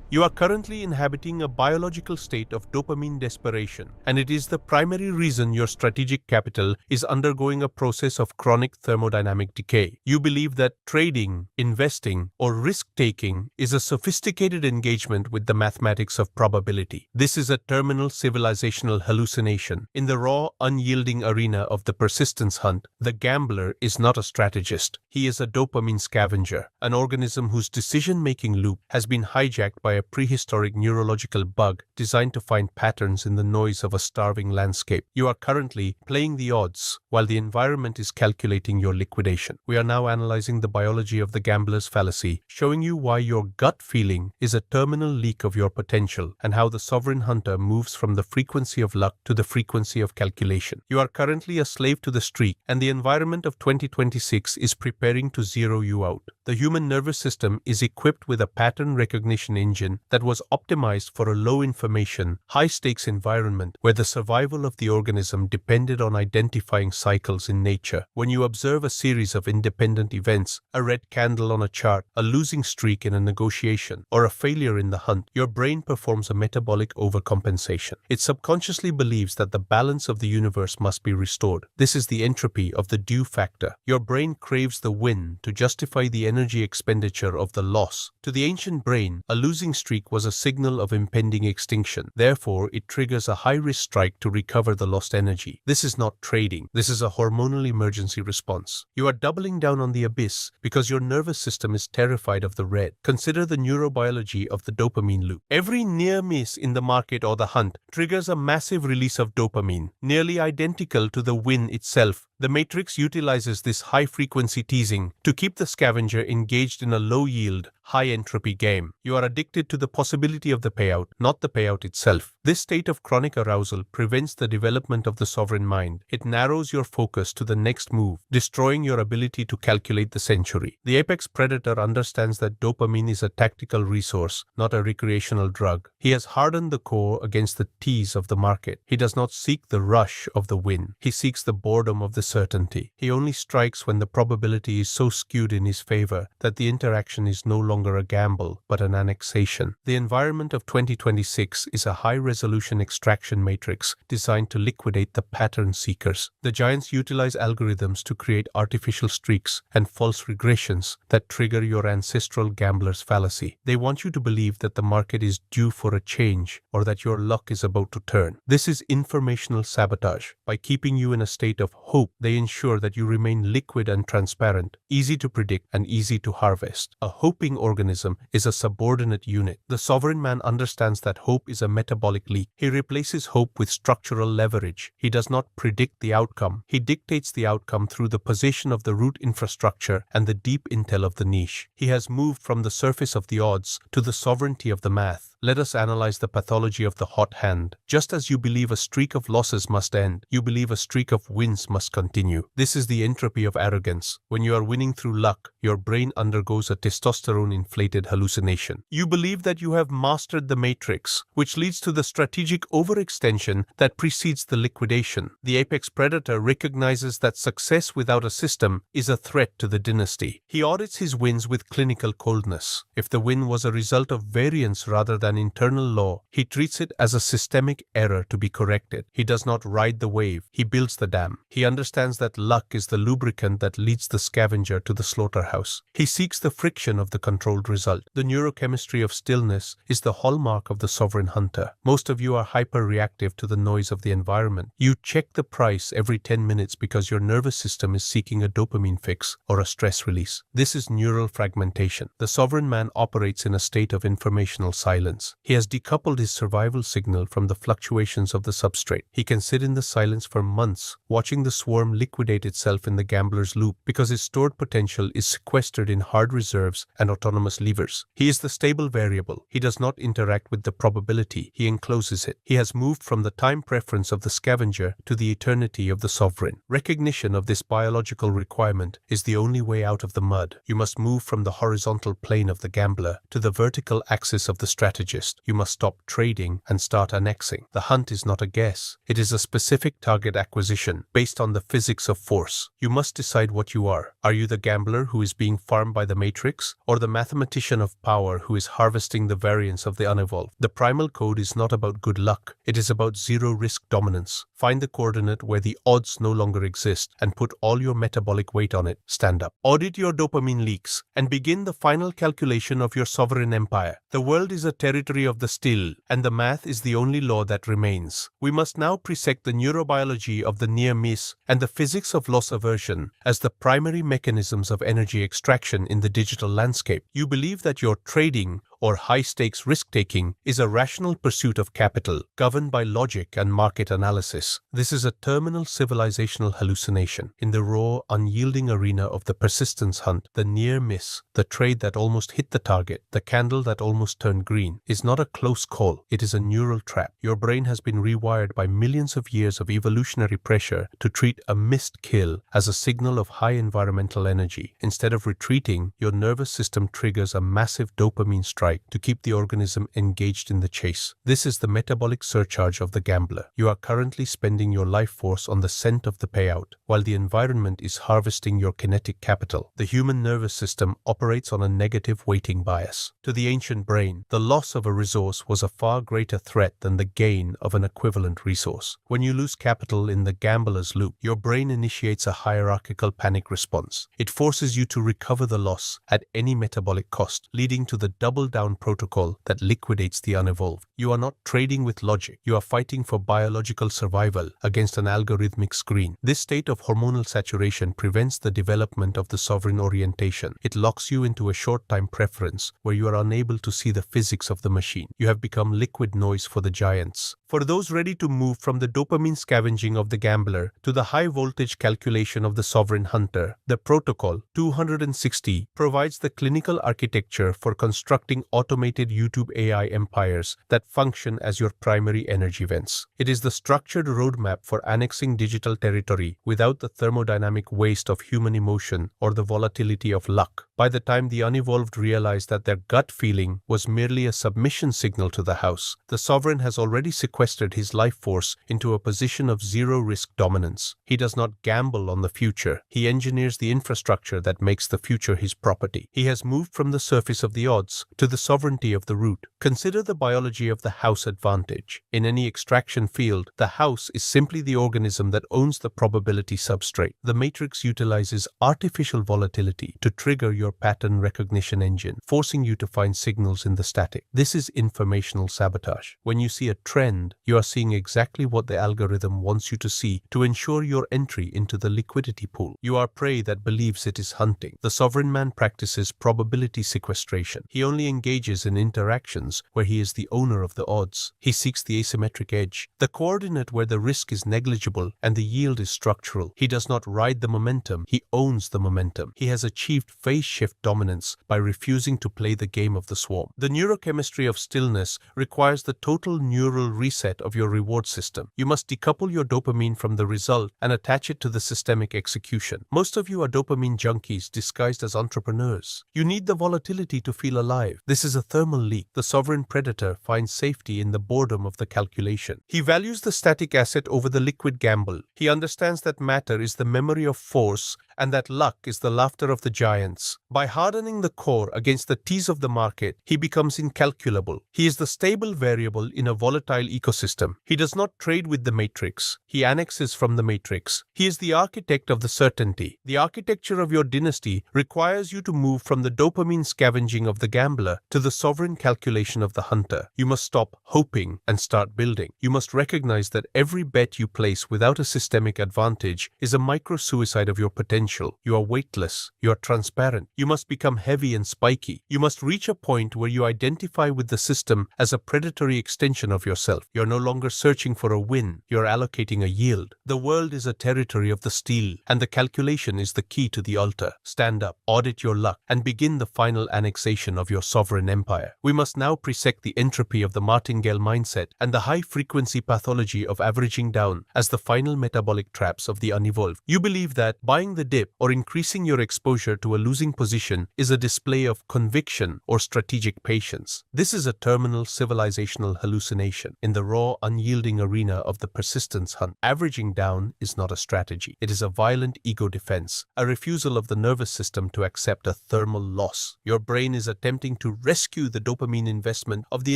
You are currently inhabiting a biological state of dopamine desperation, and it is the primary reason your strategic capital is undergoing a process of chronic thermodynamic decay. You believe that trading, investing, or risk-taking is a sophisticated engagement with the mathematics of probability. This is a terminal civilizational hallucination. In the raw, unyielding arena of the persistence hunt, the gambler is not a strategist. He is a dopamine scavenger, an organism whose decision-making loop has been hijacked by a prehistoric neurological bug designed to find patterns in the noise of a starving landscape. You are currently playing the odds while the environment is calculating your liquidation. We are now analyzing the biology of the gambler's fallacy, showing you why your gut feeling is a terminal leak of your potential and how the sovereign hunter moves from the frequency of luck to the frequency of calculation. You are currently a slave to the streak, and the environment of 2026 is preparing to zero you out. The human nervous system is equipped with a pattern recognition engine that was optimized for a low-information, high-stakes environment where the survival of the organism depended on identifying cycles in nature. When you observe a series of independent events, a red candle on a chart, a losing streak in a negotiation, or a failure in the hunt, your brain performs a metabolic overcompensation. It subconsciously believes that the balance of the universe must be restored. This is the entropy of the due factor. Your brain craves the win to justify the energy expenditure of the loss. To the ancient brain, a losing streak was a signal of impending extinction. Therefore, it triggers a high-risk strike to recover the lost energy. This is not trading. This is a hormonal emergency response. You are doubling down on the abyss because your nervous system is terrified of the red. Consider the neurobiology of the dopamine loop. Every near miss in the market or the hunt triggers a massive release of dopamine, nearly identical to the win itself. The matrix utilizes this high-frequency teasing to keep the scavenger engaged in a low-yield, high-entropy game. You are addicted to the possibility of the payout, not the payout itself. This state of chronic arousal prevents the development of the sovereign mind. It narrows your focus to the next move, destroying your ability to calculate the century. The apex predator understands that dopamine is a tactical resource, not a recreational drug. He has hardened the core against the tease of the market. He does not seek the rush of the win. He seeks the boredom of the certainty. He only strikes when the probability is so skewed in his favor that the interaction is no longer a gamble, but an annexation. The environment of 2026 is a high-resolution extraction matrix designed to liquidate the pattern seekers. The giants utilize algorithms to create artificial streaks and false regressions that trigger your ancestral gambler's fallacy. They want you to believe that the market is due for a change or that your luck is about to turn. This is informational sabotage. By keeping you in a state of hope, they ensure that you remain liquid and transparent, easy to predict and easy to harvest. A hoping organism is a subordinate unit. The sovereign man understands that hope is a metabolic leak. He replaces hope with structural leverage. He does not predict the outcome. He dictates the outcome through the position of the root infrastructure and the deep intel of the niche. He has moved from the surface of the odds to the sovereignty of the math. Let us analyze the pathology of the hot hand. Just as you believe a streak of losses must end, you believe a streak of wins must continue. This is the entropy of arrogance. When you are winning through luck, your brain undergoes a testosterone-inflated hallucination. You believe that you have mastered the matrix, which leads to the strategic overextension that precedes the liquidation. The apex predator recognizes that success without a system is a threat to the dynasty. He audits his wins with clinical coldness. If the win was a result of variance rather than internal law, he treats it as a systemic error to be corrected. He does not ride the wave, he builds the dam. He understands that luck is the lubricant that leads the scavenger to the slaughterhouse. He seeks the friction of the controlled result. The neurochemistry of stillness is the hallmark of the sovereign hunter. Most of you are hyper-reactive to the noise of the environment. You check the price every 10 minutes because your nervous system is seeking a dopamine fix or a stress release. This is neural fragmentation. The sovereign man operates in a state of informational silence. He has decoupled his survival signal from the fluctuations of the substrate. He can sit in the silence for months, watching the swarm liquidate itself in the gambler's loop because his stored potential is sequestered in hard reserves and autonomous levers. He is the stable variable. He does not interact with the probability. He encloses it. He has moved from the time preference of the scavenger to the eternity of the sovereign. Recognition of this biological requirement is the only way out of the mud. You must move from the horizontal plane of the gambler to the vertical axis of the strategist. strategist, you must stop trading and start annexing. The hunt is not a guess. It is a specific target acquisition based on the physics of force. You must decide what you are. Are you the gambler who is being farmed by the matrix, or the mathematician of power who is harvesting the variance of the unevolved? The primal code is not about good luck. It is about zero-risk dominance. Find the coordinate where the odds no longer exist and put all your metabolic weight on it. Stand up. Audit your dopamine leaks and begin the final calculation of your sovereign empire. The world is a territory of the still, and the math is the only law that remains. We must now bisect the neurobiology of the near miss and the physics of loss aversion as the primary mechanisms of energy extraction in the digital landscape. You believe that your trading or high-stakes risk-taking is a rational pursuit of capital, governed by logic and market analysis. This is a terminal civilizational hallucination. In the raw, unyielding arena of the persistence hunt, the near miss, the trade that almost hit the target, the candle that almost turned green, is not a close call. It is a neural trap. Your brain has been rewired by millions of years of evolutionary pressure to treat a missed kill as a signal of high environmental energy. Instead of retreating, your nervous system triggers a massive dopamine strike to keep the organism engaged in the chase. This is the metabolic surcharge of the gambler. You are currently spending your life force on the scent of the payout, while the environment is harvesting your kinetic capital. The human nervous system operates on a negative weighting bias. To the ancient brain, the loss of a resource was a far greater threat than the gain of an equivalent resource. When you lose capital in the gambler's loop, your brain initiates a hierarchical panic response. It forces you to recover the loss at any metabolic cost, leading to the double-down protocol that liquidates the unevolved. You are not trading with logic. You are fighting for biological survival against an algorithmic screen. This state of hormonal saturation prevents the development of the sovereign orientation. It locks you into a short-time preference where you are unable to see the physics of the machine. You have become liquid noise for the giants. For those ready to move from the dopamine scavenging of the gambler to the high-voltage calculation of the sovereign hunter, the Protocol 260 provides the clinical architecture for constructing automated YouTube AI empires that function as your primary energy vents. It is the structured roadmap for annexing digital territory without the thermodynamic waste of human emotion or the volatility of luck. By the time the unevolved realized that their gut feeling was merely a submission signal to the house, the sovereign has already sequestered his life force into a position of zero-risk dominance. He does not gamble on the future. He engineers the infrastructure that makes the future his property. He has moved from the surface of the odds to the sovereignty of the root. Consider the biology of the house advantage. In any extraction field, the house is simply the organism that owns the probability substrate. The matrix utilizes artificial volatility to trigger your pattern recognition engine, forcing you to find signals in the static. This is informational sabotage. When you see a trend, you are seeing exactly what the algorithm wants you to see to ensure your entry into the liquidity pool. You are prey that believes it is hunting. The sovereign man practices probability sequestration. He only engages in interactions where he is the owner of the odds. He seeks the asymmetric edge, the coordinate where the risk is negligible and the yield is structural. He does not ride the momentum, he owns the momentum. He has achieved phase shift dominance by refusing to play the game of the swarm. The neurochemistry of stillness requires the total neural reset of your reward system. You must decouple your dopamine from the result and attach it to the systemic execution. Most of you are dopamine junkies disguised as entrepreneurs. You need the volatility to feel alive. This is a thermal leak. The sovereign predator finds safety in the boredom of the calculation. He values the static asset over the liquid gamble. He understands that matter is the memory of force and that luck is the laughter of the giants. By hardening the core against the tease of the market, he becomes incalculable. He is the stable variable in a volatile ecosystem. He does not trade with the matrix. He annexes from the matrix. He is the architect of the certainty. The architecture of your dynasty requires you to move from the dopamine scavenging of the gambler to the sovereign calculation of the hunter. You must stop hoping and start building. You must recognize that every bet you place without a systemic advantage is a micro-suicide of your potential. You are weightless. You are transparent. You must become heavy and spiky. You must reach a point where you identify with the system as a predatory extension of yourself. You're no longer searching for a win, you're allocating a yield. The world is a territory of the steel, and the calculation is the key to the altar. Stand up, audit your luck, and begin the final annexation of your sovereign empire. We must now bisect the entropy of the martingale mindset and the high-frequency pathology of averaging down as the final metabolic traps of the unevolved. You believe that buying the dip or increasing your exposure to a losing position is a display of conviction or strategic patience. This is a terminal civilizational hallucination in the raw, unyielding arena of the persistence hunt. Averaging down is not a strategy. It is a violent ego defense, a refusal of the nervous system to accept a thermal loss. Your brain is attempting to rescue the dopamine investment of the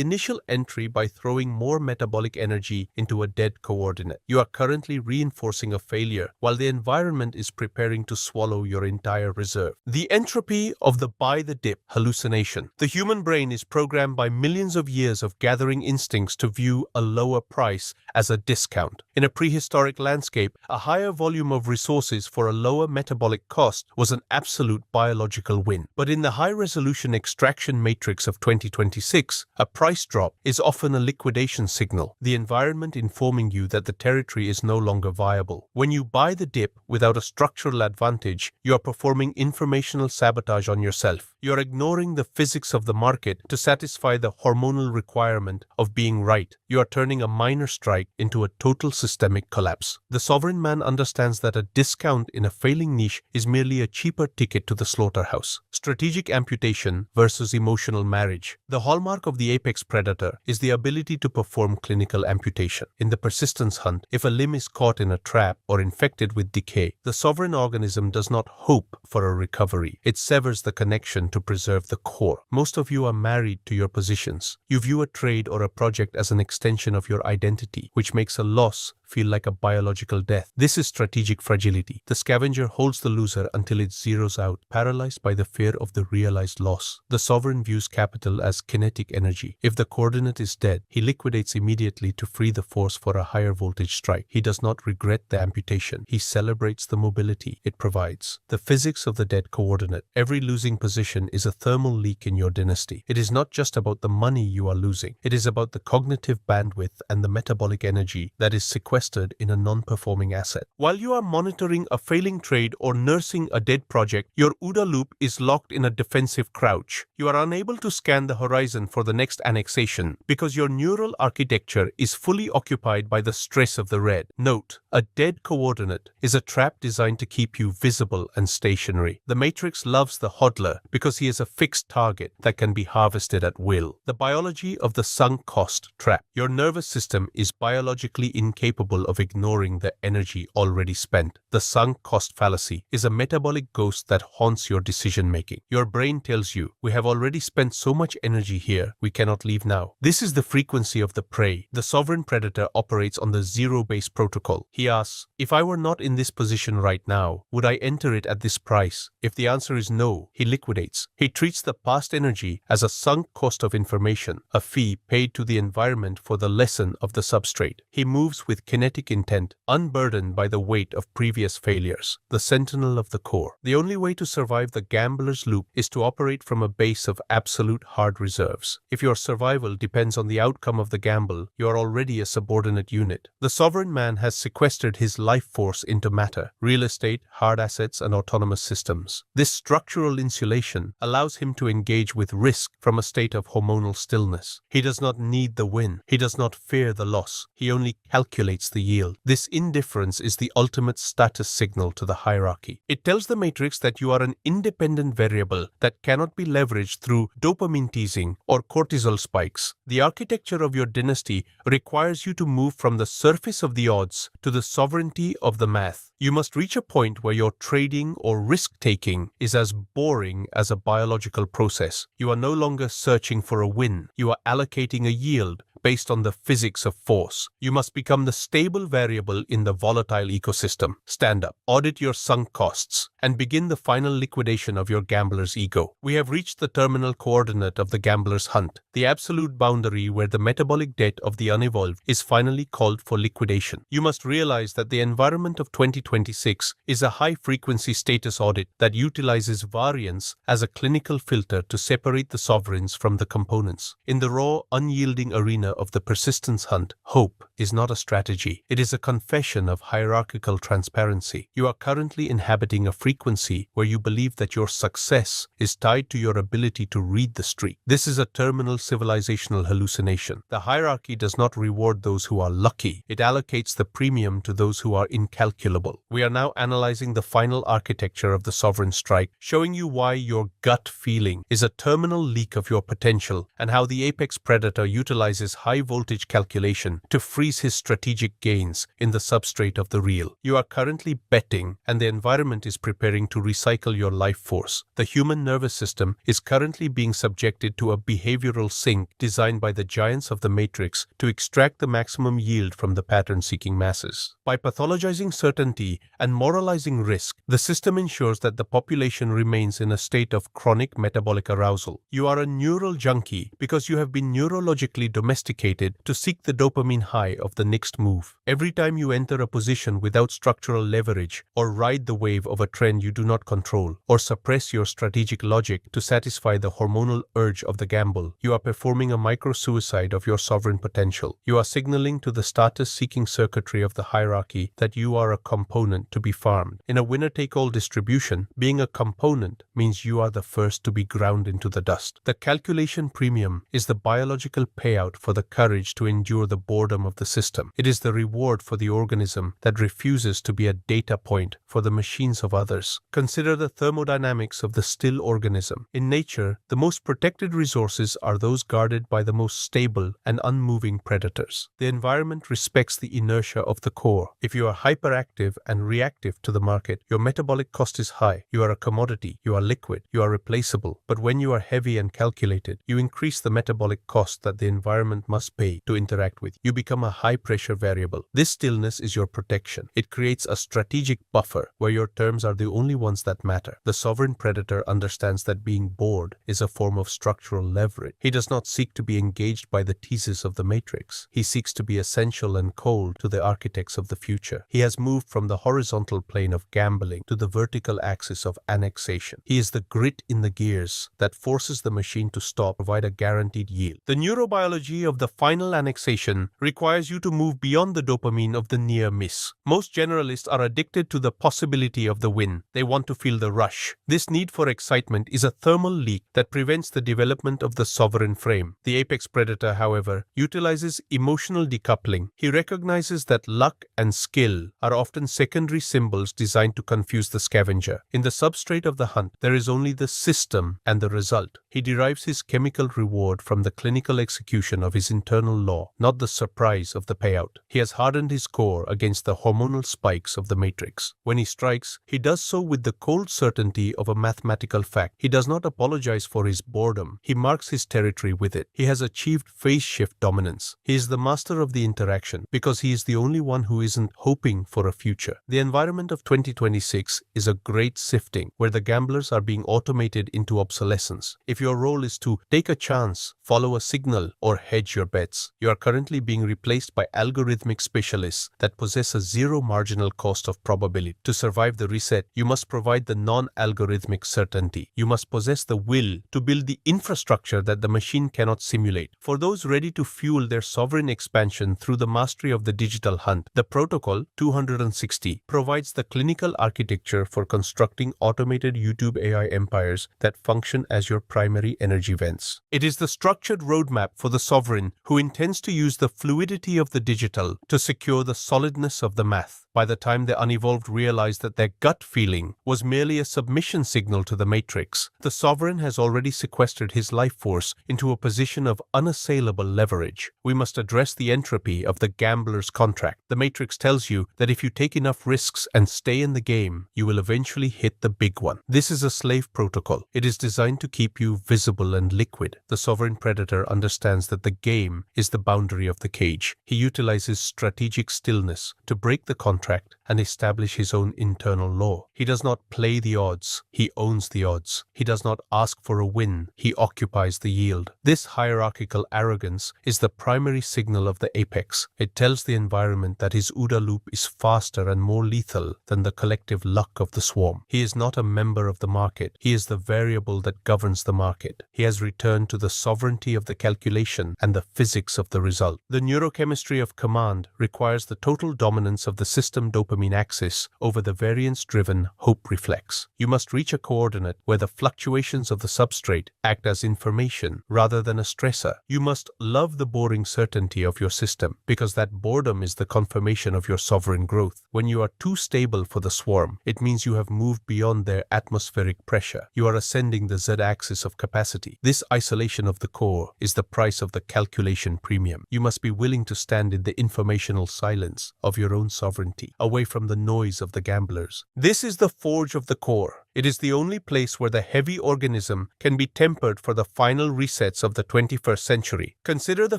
initial entry by throwing more metabolic energy into a dead coordinate. You are currently reinforcing a failure while the environment is preparing to swallow your entire reserve. The entropy of the buy the dip hallucination. The human brain is programmed by millions of years of gathering instincts to view a lower price as a discount. In a prehistoric landscape, a higher volume of resources for a lower metabolic cost was an absolute biological win. But in the high-resolution extraction matrix of 2026, a price drop is often a liquidation signal, the environment informing you that the territory is no longer viable. When you buy the dip without a structural advantage, you are performing informational sabotage on yourself. You are ignoring the physics of the market to satisfy the hormonal requirement of being right. You are turning a minor strike into a total systemic collapse. The sovereign man understands that a discount in a failing niche is merely a cheaper ticket to the slaughterhouse. Strategic amputation versus emotional marriage. The hallmark of the apex predator is the ability to perform clinical amputation. In the persistence hunt, if a limb is caught in a trap or infected with decay, the sovereign organism does not hope for a recovery. It severs the connection to preserve the core. Most of you are married to your positions. You view a trade or a project as an extension of your identity, which makes a loss feel like a biological death. This is strategic fragility. The scavenger holds the loser until it zeroes out, paralyzed by the fear of the realized loss. The sovereign views capital as kinetic energy. If the coordinate is dead, he liquidates immediately to free the force for a higher voltage strike. He does not regret the amputation. He celebrates the mobility it provides. The physics of the dead coordinate. Every losing position is a thermal leak in your dynasty. It is not just about the money you are losing. It is about the cognitive bandwidth and the metabolic energy that is sequestered in a non-performing asset. While you are monitoring a failing trade or nursing a dead project, your OODA loop is locked in a defensive crouch. You are unable to scan the horizon for the next annexation because your neural architecture is fully occupied by the stress of the red. Note, a dead coordinate is a trap designed to keep you visible and stationary. The matrix loves the hodler because he is a fixed target that can be harvested at will. The biology of the sunk cost trap. Your nervous system is biologically incapable of ignoring the energy already spent. The sunk cost fallacy is a metabolic ghost that haunts your decision-making. Your brain tells you, we have already spent so much energy here, we cannot leave now. This is the frequency of the prey. The sovereign predator operates on the zero-based protocol. He asks, if I were not in this position right now, would I enter it at this price? If the answer is no, he liquidates. He treats the past energy as a sunk cost of information, a fee paid to the environment for the lesson of the substrate. He moves with kinetic intent, unburdened by the weight of previous failures. The sentinel of the core. The only way to survive the gambler's loop is to operate from a base of absolute hard reserves. If your survival depends on the outcome of the gamble, you are already a subordinate unit. The sovereign man has sequestered his life force into matter, real estate, hard assets, and autonomous systems. This structural insulation allows him to engage with risk from a state of hormonal stillness. He does not need the win. He does not fear the loss. He only calculates the yield. This indifference is the ultimate status signal to the hierarchy. It tells the matrix that you are an independent variable that cannot be leveraged through dopamine teasing or cortisol spikes. The architecture of your dynasty requires you to move from the surface of the odds to the sovereignty of the math. You must reach a point where your trading or risk-taking is as boring as a biological process. You are no longer searching for a win. You are allocating a yield based on the physics of force. You must become the stable variable in the volatile ecosystem. Stand up, audit your sunk costs, and begin the final liquidation of your gambler's ego. We have reached the terminal coordinate of the gambler's hunt, the absolute boundary where the metabolic debt of the unevolved is finally called for liquidation. You must realize that the environment of 2026 is a high-frequency status audit that utilizes variance as a clinical filter to separate the sovereigns from the components. In the raw, unyielding arena of the persistence hunt, hope is not a strategy. It is a confession of hierarchical transparency. You are currently inhabiting a frequency where you believe that your success is tied to your ability to read the street. This is a terminal civilizational hallucination. The hierarchy does not reward those who are lucky. It allocates the premium to those who are incalculable. We are now analyzing the final architecture of the sovereign strike, showing you why your gut feeling is a terminal leak of your potential and how the apex predator utilizes high-voltage calculation to freeze his strategic gains in the substrate of the real. You are currently betting, and the environment is preparing to recycle your life force. The human nervous system is currently being subjected to a behavioral sink designed by the giants of the matrix to extract the maximum yield from the pattern-seeking masses. By pathologizing certainty and moralizing risk, the system ensures that the population remains in a state of chronic metabolic arousal. You are a neural junkie because you have been neurologically domesticated to seek the dopamine high of the next move. Every time you enter a position without structural leverage, or ride the wave of a trend you do not control, or suppress your strategic logic to satisfy the hormonal urge of the gamble, you are performing a micro-suicide of your sovereign potential. You are signaling to the status-seeking circuitry of the hierarchy that you are a component to be farmed. In a winner-take-all distribution, being a component means you are the first to be ground into the dust. The calculation premium is the biological payout for the courage to endure the boredom of the system. It is the reward for the organism that refuses to be a data point for the machines of others. Consider the thermodynamics of the still organism. In nature, the most protected resources are those guarded by the most stable and unmoving predators. The environment respects the inertia of the core. If you are hyperactive and reactive to the market, your metabolic cost is high. You are a commodity. You are liquid. You are replaceable. But when you are heavy and calculated, you increase the metabolic cost that the environment must pay to interact with. You become a high-pressure variable. This stillness is your protection. It creates a strategic buffer where your terms are the only ones that matter. The sovereign predator understands that being bored is a form of structural leverage. He does not seek to be engaged by the teases of the matrix. He seeks to be essential and cold to the architects of the future. He has moved from the horizontal plane of gambling to the vertical axis of annexation. He is the grit in the gears that forces the machine to stop, provide a guaranteed yield. The neurobiology of the final annexation requires you to move beyond the dopamine of the near miss. Most generalists are addicted to the possibility of the win. They want to feel the rush. This need for excitement is a thermal leak that prevents the development of the sovereign frame. The apex predator, however, utilizes emotional decoupling. He recognizes that luck and skill are often secondary symbols designed to confuse the scavenger. In the substrate of the hunt, there is only the system and the result. He derives his chemical reward from the clinical execution of his internal law, not the surprise of the payout. He has hardened his core against the hormonal spikes of the matrix. When he strikes, he does so with the cold certainty of a mathematical fact. He does not apologize for his boredom. He marks his territory with it. He has achieved phase shift dominance. He is the master of the interaction because he is the only one who isn't hoping for a future. The environment of 2026 is a great sifting where the gamblers are being automated into obsolescence. If your role is to take a chance, follow a signal, or hedge your bets, you are currently being replaced by algorithmic specialists that possess a zero marginal cost of probability. To survive the reset, you must provide the non-algorithmic certainty. You must possess the will to build the infrastructure that the machine cannot simulate. For those ready to fuel their sovereign expansion through the mastery of the digital hunt, the Protocol 260 provides the clinical architecture for constructing automated YouTube AI empires that function as your primary energy vents. It is the structured roadmap for the sovereign who intends to use the fluidity of the digital to secure the solidness of the math. By the time the unevolved realized that their gut feeling was merely a submission signal to the matrix, the sovereign has already sequestered his life force into a position of unassailable leverage. We must address the entropy of the gambler's contract. The matrix tells you that if you take enough risks and stay in the game, you will eventually hit the big one. This is a slave protocol. It is designed to keep you visible and liquid. The sovereign predator understands that the game is the boundary of the cage. He utilizes strategic stillness to break the contract contract and establish his own internal law. He does not play the odds, he owns the odds. He does not ask for a win, he occupies the yield. This hierarchical arrogance is the primary signal of the apex. It tells the environment that his OODA loop is faster and more lethal than the collective luck of the swarm. He is not a member of the market, he is the variable that governs the market. He has returned to the sovereignty of the calculation and the physics of the result. The neurochemistry of command requires the total dominance of the system dopamine axis over the variance-driven hope reflex. You must reach a coordinate where the fluctuations of the substrate act as information rather than a stressor. You must love the boring certainty of your system, because that boredom is the confirmation of your sovereign growth. When you are too stable for the swarm, it means you have moved beyond their atmospheric pressure. You are ascending the z-axis of capacity. This isolation of the core is the price of the calculation premium. You must be willing to stand in the informational silence of your own sovereignty, away from the noise of the gamblers. This is the forge of the core. It is the only place where the heavy organism can be tempered for the final resets of the 21st century. Consider the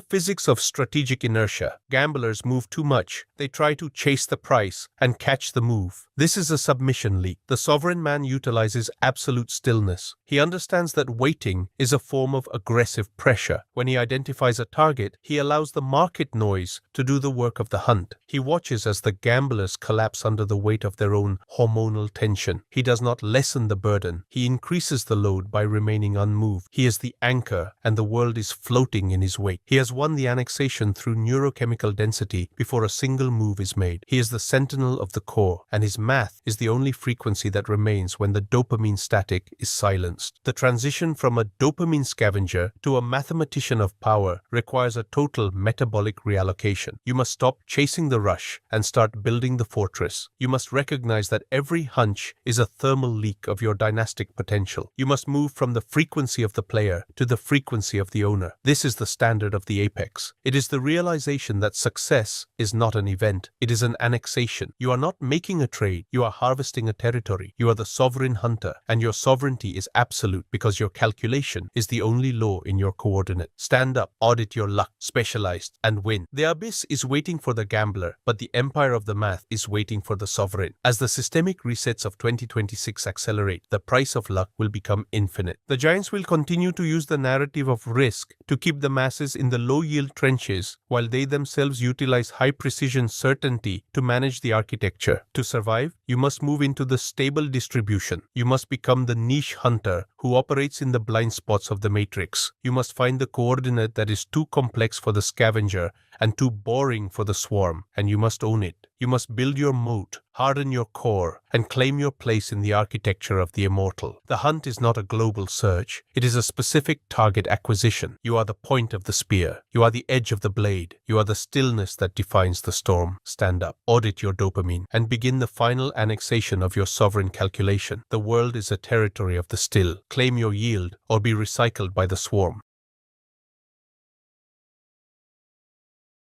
physics of strategic inertia. Gamblers move too much. They try to chase the price and catch the move. This is a submission leak. The sovereign man utilizes absolute stillness. He understands that waiting is a form of aggressive pressure. When he identifies a target, he allows the market noise to do the work of the hunt. He watches as the gamblers collapse under the weight of their own hormonal tension. He does not lessen the burden. He increases the load by remaining unmoved. He is the anchor, and the world is floating in his wake. He has won the annexation through neurochemical density before a single move is made. He is the sentinel of the core, and his math is the only frequency that remains when the dopamine static is silenced. The transition from a dopamine scavenger to a mathematician of power requires a total metabolic reallocation. You must stop chasing the rush and start building the fortress. You must recognize that every hunch is a thermal leak of your dynastic potential. You must move from the frequency of the player to the frequency of the owner. This is the standard of the apex. It is the realization that success is not an event. It is an annexation. You are not making a trade. You are harvesting a territory. You are the sovereign hunter, and your sovereignty is absolute because your calculation is the only law in your coordinate. Stand up, audit your luck, specialized, and win. The abyss is waiting for the gambler, but the empire of the math is waiting for the sovereign. As the systemic resets of 2026 accelerate, the price of luck will become infinite. The giants will continue to use the narrative of risk to keep the masses in the low-yield trenches, while they themselves utilize high-precision certainty to manage the architecture. To survive, you must move into the stable distribution. You must become the niche hunter who operates in the blind spots of the matrix. You must find the coordinate that is too complex for the scavenger and too boring for the swarm, and you must own it. You must build your moat, harden your core, and claim your place in the architecture of the immortal. The hunt is not a global search. It is a specific target acquisition. You are the point of the spear. You are the edge of the blade. You are the stillness that defines the storm. Stand up, audit your dopamine, and begin the final annexation of your sovereign calculation. The world is a territory of the still. Claim your yield or be recycled by the swarm.